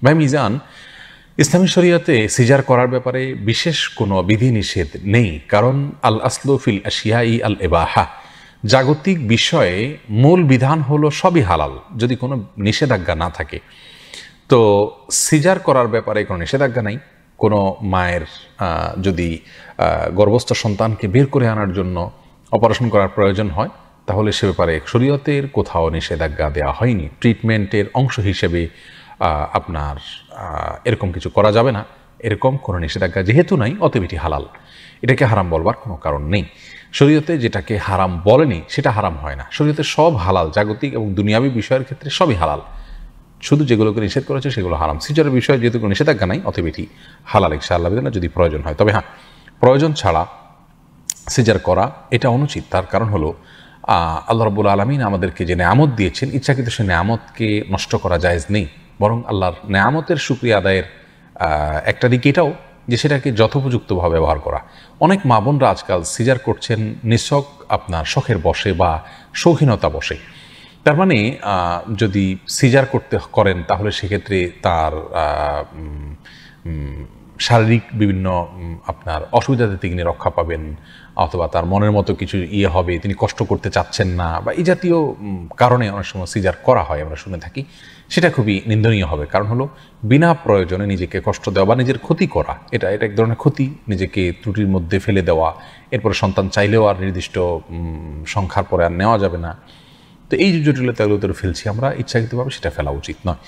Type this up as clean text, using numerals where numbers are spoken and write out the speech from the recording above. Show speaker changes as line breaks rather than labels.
ভাই মিজান, ইসলামী শরিয়তে সিজার করার ব্যাপারে বিশেষ কোনো বিধিনিষেধ নেই, কারণ আল আসলু ফিল আশিয়াই আল ইবাহা। জাগতিক বিষয়ে মূল বিধান হলো সবই হালাল, যদি কোনো নিষেধাজ্ঞা না থাকে। তো সিজার করার ব্যাপারে কোনো নিষেধাজ্ঞা নাই। কোনো মায়ের যদি গর্ভস্থ সন্তানকে বের করে আনার জন্য অপারেশন করার প্রয়োজন হয়, তাহলে সে ব্যাপারে শরীয়তের কোথাও নিষেধাজ্ঞা দেওয়া হয়নি। ট্রিটমেন্টের অংশ হিসেবে আপনার এরকম কিছু করা যাবে না, এরকম কোনো নিষেধাজ্ঞা যেহেতু নাই, অতএব এটি হালাল। এটাকে হারাম বলবার কোনো কারণ নেই। শরীয়তে যেটাকে হারাম বলেনি সেটা হারাম হয় না। শরীয়তে সব হালাল, জাগতিক এবং দুনিয়াবী বিষয়ের ক্ষেত্রে সবই হালাল। শুধু যেগুলোকে নিষেধ করেছে সেগুলো হারাম। সিজারের বিষয়ে যেহেতু কোনো নিষেধাজ্ঞা নাই, অতএব এটি হালাল ইনশাআল্লাহ বিধান, যদি প্রয়োজন হয়। তবে হ্যাঁ, প্রয়োজন ছাড়া সিজার করা এটা অনুচিত। তার কারণ হলো আল্লাহ রাব্বুল আলামিন আমাদেরকে যে নেয়ামত দিয়েছেন, ইচ্ছাকৃত সে নেয়ামতকে নষ্ট করা জায়েজ নেই। বরং আল্লাহর নেয়ামতের শুকরিয়া আদায়ের একটা দিক এটাও যে সেটাকে যথোপযুক্তভাবে ব্যবহার করা। অনেক মা বোনরা আজকাল সিজার করছেন নিছক আপনার শখের বশে বা শৌখিনতা বশে। তার মানে যদি সিজার করেন তাহলে সেক্ষেত্রে তার শারীরিক বিভিন্ন আপনার অসুবিধা থেকে তিনি রক্ষা পাবেন, অথবা তার মনের মতো কিছু হবে, তিনি কষ্ট করতে চাচ্ছেন না, বা এই জাতীয় কারণে অনেক সময় সিজার করা হয়, আমরা শুনে থাকি। সেটা খুবই নিন্দনীয় হবে। কারণ হলো বিনা প্রয়োজনে নিজেকে কষ্ট দেওয়া বা নিজের ক্ষতি করা, এটা এক ধরনের ক্ষতি। নিজেকে ত্রুটির মধ্যে ফেলে দেওয়া, এরপরে সন্তান চাইলেও আর নির্দিষ্ট সংখ্যার পরে আর নেওয়া যাবে না। তো এই যে জটিলতাগুলো ফেলছি আমরা ইচ্ছাকৃতভাবে, সেটা ফেলা উচিত নয়।